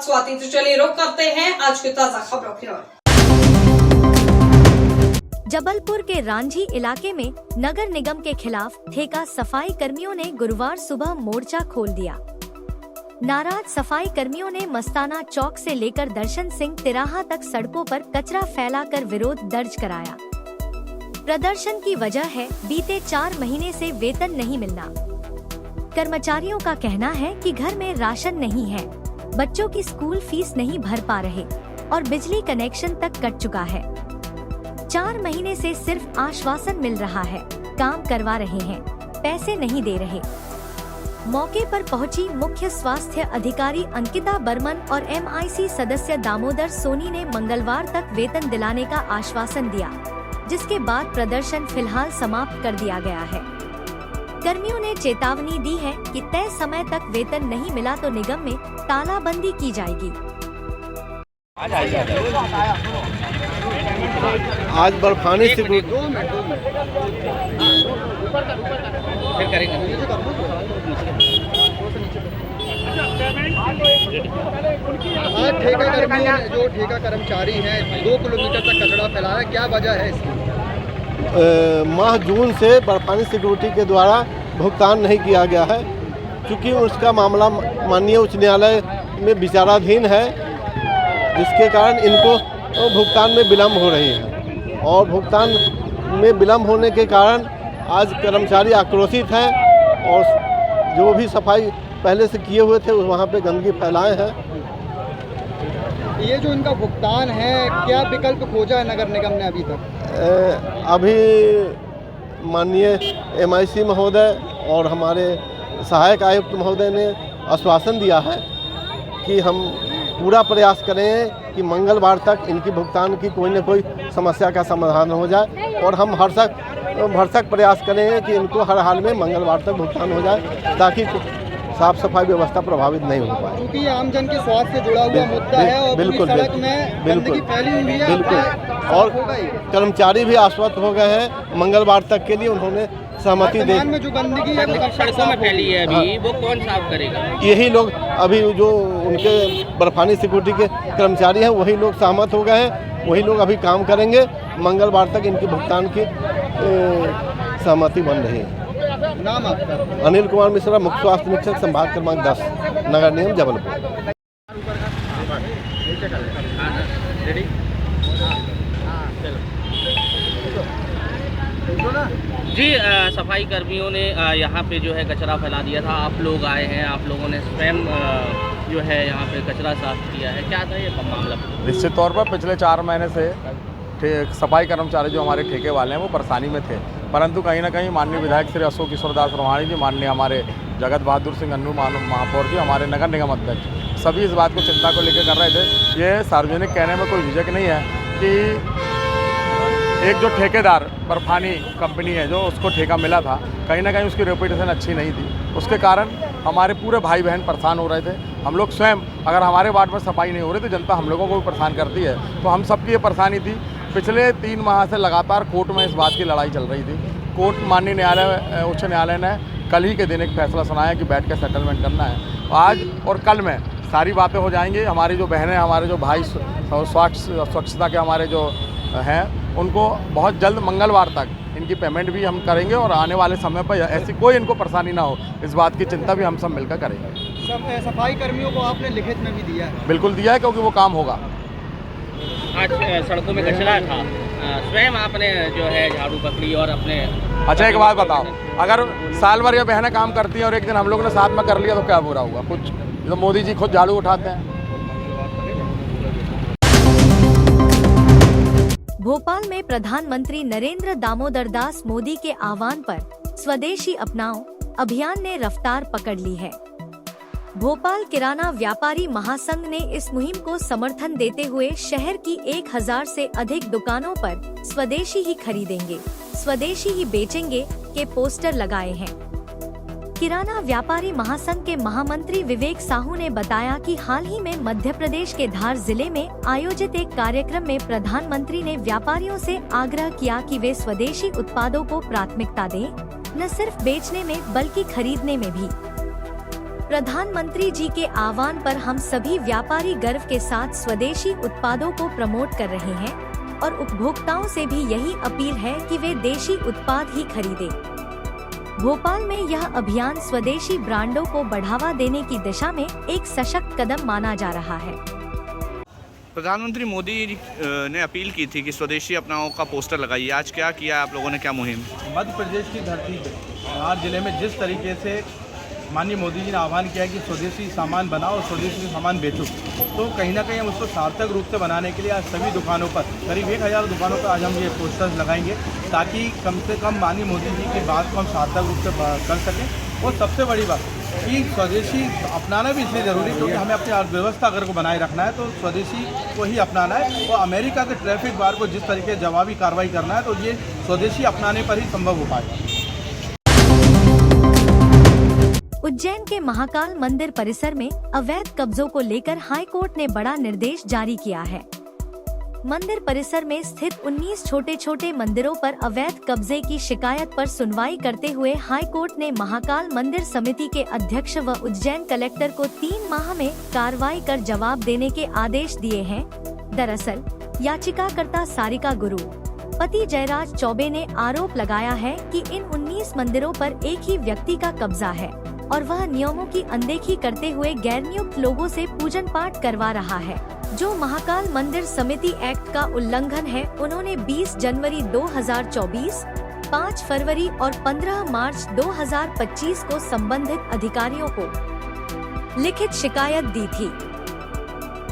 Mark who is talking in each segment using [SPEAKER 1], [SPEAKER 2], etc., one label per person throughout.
[SPEAKER 1] स्वाति। तो चलिए रुक करते हैं आज की ताजा खबरों की ओर।
[SPEAKER 2] जबलपुर के रांझी इलाके में नगर निगम के खिलाफ ठेका सफाई कर्मियों ने गुरुवार सुबह मोर्चा खोल दिया। नाराज सफाई कर्मियों ने मस्ताना चौक से लेकर दर्शन सिंह तिराहा तक सड़कों पर कचरा फैलाकर विरोध दर्ज कराया। प्रदर्शन की वजह है बीते 4 महीने से वेतन नहीं मिलना। कर्मचारियों का कहना है कि घर में राशन नहीं है, बच्चों की स्कूल फीस नहीं भर पा रहे और बिजली कनेक्शन तक कट चुका है। 4 महीने से सिर्फ आश्वासन मिल रहा है, काम करवा रहे हैं, पैसे नहीं दे रहे। मौके पर पहुंची मुख्य स्वास्थ्य अधिकारी अंकिता बर्मन और MIC सदस्य दामोदर सोनी ने मंगलवार तक वेतन दिलाने का आश्वासन दिया, जिसके बाद प्रदर्शन फिलहाल समाप्त कर दिया गया है। कर्मियों ने चेतावनी दी है कि तय समय तक वेतन नहीं मिला तो निगम में तालाबंदी की जाएगी।
[SPEAKER 3] आज बर्फानी से
[SPEAKER 4] आज ठेका कर्मी जो ठेका कर्मचारी हैं 2 किलोमीटर तक कचरा फैला रहा है, क्या वजह है इसकी?
[SPEAKER 3] माह जून से बर्फानी सिक्योरिटी के द्वारा भुगतान नहीं किया गया है, क्योंकि उसका मामला माननीय उच्च न्यायालय में विचाराधीन है, जिसके कारण इनको भुगतान में विलम्ब हो रही है। और भुगतान में विलम्ब होने के कारण आज कर्मचारी आक्रोशित हैं और जो भी सफाई पहले से किए हुए थे वहाँ पे गंदगी फैलाए हैं।
[SPEAKER 4] ये जो इनका भुगतान है, क्या विकल्प खोजा है नगर निगम ने अभी तक?
[SPEAKER 3] अभी माननीय MIC महोदय और हमारे सहायक आयुक्त महोदय ने आश्वासन दिया है कि हम पूरा प्रयास करें कि मंगलवार तक इनकी भुगतान की कोई न कोई समस्या का समाधान हो जाए, और हम भरसक प्रयास करें कि इनको हर हाल में मंगलवार तक भुगतान हो जाए, ताकि साफ सफाई व्यवस्था प्रभावित नहीं हो पाए।
[SPEAKER 4] क्योंकि आमजन के स्वास्थ्य से जुड़ा हुआ मुद्दा है और
[SPEAKER 3] बिल्कुल
[SPEAKER 4] सड़क में गंदगी फैली हुई है।
[SPEAKER 3] बिल्कुल, और कर्मचारी भी आश्वस्त हो गए हैं। मंगलवार तक के लिए उन्होंने सहमति दे।
[SPEAKER 4] में जो गंदगी है वो
[SPEAKER 5] सड़कों में फैली है अभी, वो कौन साफ करेगा?
[SPEAKER 3] यही लोग अभी जो उनके बर्फानी सिक्योरिटी के कर्मचारी हैं वही लोग सहमत हो गए हैं, वही लोग अभी काम करेंगे। मंगलवार तक इनकी भुगतान की सहमति बन रही है।
[SPEAKER 4] नाम आपका?
[SPEAKER 3] अनिल कुमार मिश्रा, मुख्य स्वास्थ्य निरीक्षक, संभाग क्रमांक 10, नगर निगम जबलपुर।
[SPEAKER 5] जी, सफाई कर्मियों ने यहाँ पे जो है कचरा फैला दिया था। आप लोग आए हैं, आप लोगों ने स्वयं जो है यहाँ पे कचरा साफ किया है, क्या था ये मामला?
[SPEAKER 6] निश्चित तौर पर पिछले 4 महीने से सफाई कर्मचारी जो हमारे ठेके वाले हैं वो परेशानी में थे, परंतु कहीं ना कहीं माननीय विधायक श्री अशोक किशोर दास रोहाणी जी, माननीय हमारे जगत बहादुर सिंह अन्नू महापौर जी, हमारे नगर निगम अध्यक्ष, सभी इस बात को चिंता को लेकर कर रहे थे। ये सार्वजनिक कहने में कोई झिझक नहीं है कि एक जो ठेकेदार बर्फानी कंपनी है जो उसको ठेका मिला था, कहीं ना कहीं उसकी रेपुटेशन अच्छी नहीं थी। उसके कारण हमारे पूरे भाई बहन परेशान हो रहे थे। हम लोग स्वयं, अगर हमारे वार्ड में सफाई नहीं हो रही तो जनता हम लोगों को भी परेशान करती है, तो हम सबकी ये परेशानी थी। पिछले 3 माह से लगातार कोर्ट में इस बात की लड़ाई चल रही थी। कोर्ट माननीय न्यायालय, उच्च न्यायालय ने कल ही के दिन एक फैसला सुनाया कि बैठ कर सेटलमेंट करना है। आज और कल में सारी बातें हो जाएंगी। हमारी जो बहनें, हमारे जो भाई स्वच्छता के हमारे जो हैं, उनको बहुत जल्द मंगलवार तक इनकी पेमेंट भी हम करेंगे और आने वाले समय पर ऐसी कोई इनको परेशानी ना हो, इस बात की चिंता भी हम सब मिलकर करेंगे।
[SPEAKER 4] सफाई कर्मियों को आपने लिखित में भी दिया है?
[SPEAKER 6] बिल्कुल दिया है, क्योंकि वो काम होगा।
[SPEAKER 5] आज सड़कों में कचरा था, स्वयं आपने जो है झाड़ू पकड़ी और अपने।
[SPEAKER 6] अच्छा, एक बात बताओ, अगर साल भर ये बहनें काम करती हैं और एक दिन हम लोग ने साथ में कर लिया तो क्या बुरा हुआ? कुछ तो मोदी जी खुद झाड़ू उठाते हैं।
[SPEAKER 2] भोपाल में प्रधानमंत्री नरेंद्र दामोदर दास मोदी के आह्वान पर स्वदेशी अपनाओ अभियान ने रफ्तार पकड़ ली है। भोपाल किराना व्यापारी महासंघ ने इस मुहिम को समर्थन देते हुए शहर की 1000 से अधिक दुकानों पर स्वदेशी ही खरीदेंगे, स्वदेशी ही बेचेंगे के पोस्टर लगाए हैं। किराना व्यापारी महासंघ के महामंत्री विवेक साहू ने बताया कि हाल ही में मध्य प्रदेश के धार जिले में आयोजित एक कार्यक्रम में प्रधानमंत्री ने व्यापारियों से आग्रह किया कि वे स्वदेशी उत्पादों को प्राथमिकता दें, न सिर्फ बेचने में बल्कि खरीदने में भी। प्रधानमंत्री जी के आह्वान पर हम सभी व्यापारी गर्व के साथ स्वदेशी उत्पादों को प्रमोट कर रहे हैं और उपभोक्ताओं से भी यही अपील है कि वे देशी उत्पाद ही खरीदें। भोपाल में यह अभियान स्वदेशी ब्रांडों को बढ़ावा देने की दिशा में एक सशक्त कदम माना जा रहा है।
[SPEAKER 7] प्रधानमंत्री मोदी ने अपील की थी कि स्वदेशी अपनाओ का पोस्टर लगाइए। आज क्या किया आप लोगों ने, क्या मुहिम?
[SPEAKER 8] मध्य प्रदेश की धरती पर हर जिले में जिस तरीके से माननीय मोदी जी ने आह्वान किया कि स्वदेशी सामान बनाओ और स्वदेशी सामान बेचो, तो कहीं ना कहीं हम उसको सार्थक रूप से बनाने के लिए आज सभी दुकानों पर, करीब 1000 दुकानों पर आज हम ये पोस्टर्स लगाएंगे, ताकि कम से कम माननीय मोदी जी की बात को हम सार्थक रूप से कर सकें। और सबसे बड़ी बात कि स्वदेशी अपनाना भी इसलिए ज़रूरी है क्योंकि हमें अपनी अर्थव्यवस्था अगर को बनाए रखना है तो स्वदेशी को ही अपनाना है। और अमेरिका के ट्रैफिक बार को जिस तरीके जवाबी कार्रवाई करना है, तो ये स्वदेशी अपनाने पर ही संभव हो पाएगा।
[SPEAKER 2] उज्जैन के महाकाल मंदिर परिसर में अवैध कब्जों को लेकर हाई कोर्ट ने बड़ा निर्देश जारी किया है। मंदिर परिसर में स्थित 19 छोटे छोटे मंदिरों पर अवैध कब्जे की शिकायत पर सुनवाई करते हुए हाई कोर्ट ने महाकाल मंदिर समिति के अध्यक्ष व उज्जैन कलेक्टर को 3 माह में कार्रवाई कर जवाब देने के आदेश दिए हैं। दरअसल याचिकाकर्ता सारिका गुरु पति जयराज चौबे ने आरोप लगाया है कि इन 19 मंदिरों पर एक ही व्यक्ति का कब्जा है और वह नियमों की अनदेखी करते हुए गैर नियुक्त लोगों से पूजन पाठ करवा रहा है, जो महाकाल मंदिर समिति एक्ट का उल्लंघन है। उन्होंने 20 जनवरी 2024, 5 फरवरी और 15 मार्च 2025 को संबंधित अधिकारियों को लिखित शिकायत दी थी।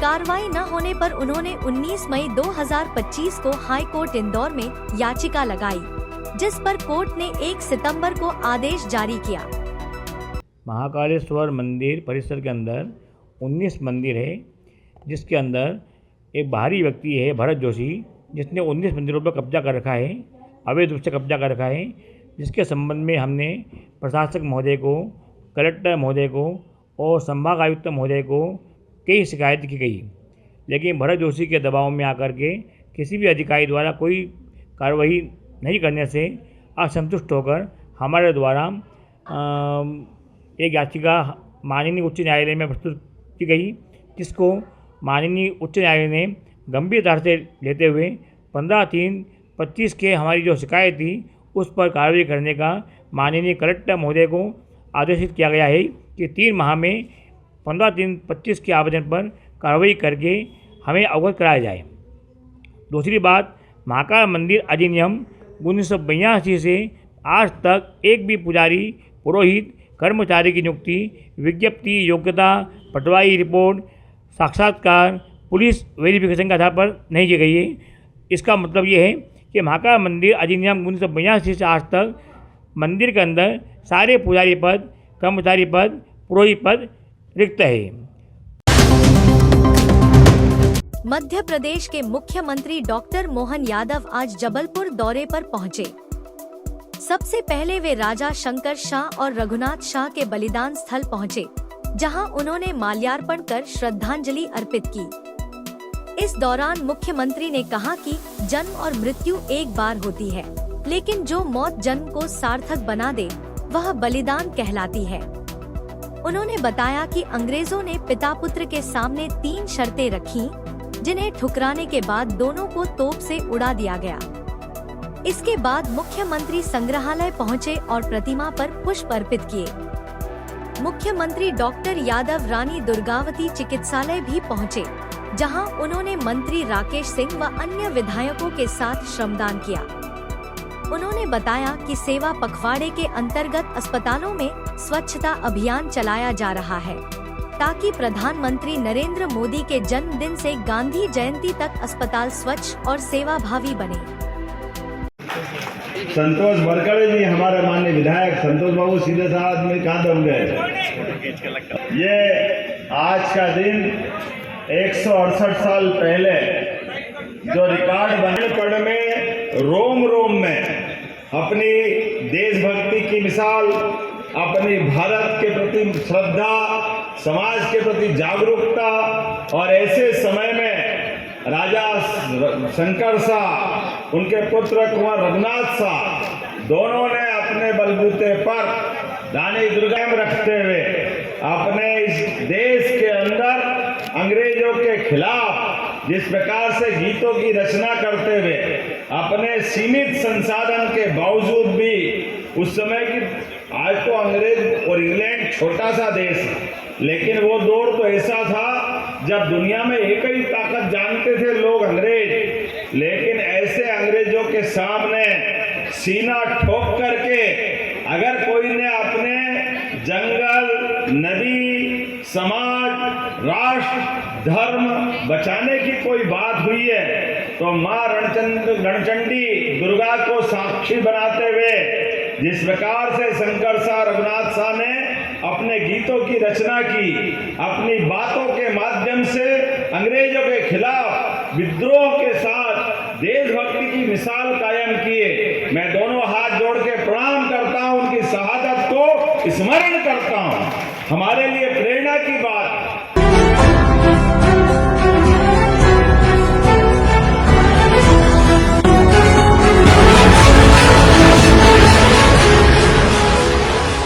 [SPEAKER 2] कार्रवाई न होने पर उन्होंने 19 मई 2025 को हाई कोर्ट इंदौर में याचिका लगाई, जिस पर कोर्ट ने 1 सितंबर को आदेश जारी किया।
[SPEAKER 9] महाकालेश्वर मंदिर परिसर के अंदर 19 मंदिर है, जिसके अंदर एक बाहरी व्यक्ति है भरत जोशी, जिसने 19 मंदिरों पर कब्जा कर रखा है, अवैध रूप से कब्जा कर रखा है, जिसके संबंध में हमने प्रशासक महोदय को, कलेक्टर महोदय को और संभाग आयुक्त महोदय को कई शिकायत की गई, लेकिन भरत जोशी के दबाव में आकर के किसी भी अधिकारी द्वारा कोई कार्रवाई नहीं करने से असंतुष्ट होकर हमारे द्वारा एक याचिका माननीय उच्च न्यायालय में प्रस्तुत की गई, जिसको माननीय उच्च न्यायालय ने गंभीरता से लेते हुए 15/3/25 के हमारी जो शिकायत थी उस पर कार्रवाई करने का माननीय कलेक्टर महोदय को आदेशित किया गया है कि 3 माह में 15/3/25 के आवेदन पर कार्रवाई करके हमें अवगत कराया जाए। दूसरी बात, महाकाल मंदिर अधिनियम 1982 से आज तक एक भी पुजारी, पुरोहित, कर्मचारी की नियुक्ति, विज्ञप्ति, योग्यता, पटवाई रिपोर्ट, साक्षात्कार, पुलिस वेरिफिकेशन के आधार पर नहीं की गई है। इसका मतलब ये है कि महाकाल मंदिर अधिनियम 1982 से आज तक मंदिर के अंदर सारे पुजारी पद, कर्मचारी पद, पुरोहित पद रिक्त है।
[SPEAKER 2] मध्य प्रदेश के मुख्यमंत्री डॉक्टर मोहन यादव आज जबलपुर दौरे पर पहुंचे। सबसे पहले वे राजा शंकर शाह और रघुनाथ शाह के बलिदान स्थल पहुंचे, जहां उन्होंने माल्यार्पण कर श्रद्धांजलि अर्पित की। इस दौरान मुख्यमंत्री ने कहा कि जन्म और मृत्यु एक बार होती है, लेकिन जो मौत जन्म को सार्थक बना दे वह बलिदान कहलाती है। उन्होंने बताया कि अंग्रेजों ने पिता पुत्र के सामने 3 शर्तें रखी, जिन्हें ठुकराने के बाद दोनों को तोप से उड़ा दिया गया। इसके बाद मुख्यमंत्री संग्रहालय पहुंचे और प्रतिमा पर पुष्प अर्पित किए। मुख्यमंत्री डॉक्टर यादव रानी दुर्गावती चिकित्सालय भी पहुंचे, जहां उन्होंने मंत्री राकेश सिंह व अन्य विधायकों के साथ श्रमदान किया। उन्होंने बताया कि सेवा पखवाड़े के अंतर्गत अस्पतालों में स्वच्छता अभियान चलाया जा रहा है, ताकि प्रधानमंत्री नरेंद्र मोदी के जन्मदिन से गांधी जयंती तक अस्पताल स्वच्छ और सेवाभावी बने।
[SPEAKER 10] संतोष बरकड़े जी, हमारे माननीय विधायक संतोष बाबू सीधे साथ में कहाँ दम गए। ये आज का दिन 168 साल पहले जो रिकॉर्ड बने पढ़ में रोम रोम में अपनी देशभक्ति की मिसाल, अपनी भारत के प्रति श्रद्धा, समाज के प्रति जागरूकता, और ऐसे समय में राजा शंकर शाह, उनके पुत्र कुंवर रघुनाथ शाह, दोनों ने अपने बलबूते पर रानी दुर्गा में रखते हुए अपने इस देश के अंदर अंग्रेजों के खिलाफ जिस प्रकार से गीतों की रचना करते हुए अपने सीमित संसाधन के बावजूद भी उस समय की, आज तो अंग्रेज और इंग्लैंड छोटा सा देश है, लेकिन वो दौर तो ऐसा था जब दुनिया में एक ही ताकत जानते थे लोग, अंग्रेज। लेकिन ऐसे अंग्रेजों के सामने सीना ठोक करके अगर कोई ने अपने जंगल, नदी, समाज, राष्ट्र, धर्म बचाने की कोई बात हुई है तो मां रणचंडी दुर्गा को साक्षी बनाते हुए जिस प्रकार से शंकर शाह रघुनाथ शाह ने अपने गीतों की रचना की, अपनी बातों के माध्यम से अंग्रेजों के खिलाफ विद्रोह के साथ देशभक्ति की मिसाल कायम किए। मैं दोनों हाथ जोड़ के प्रणाम करता हूं, उनकी शहादत को स्मरण करता हूं। हमारे लिए प्रेरणा की बात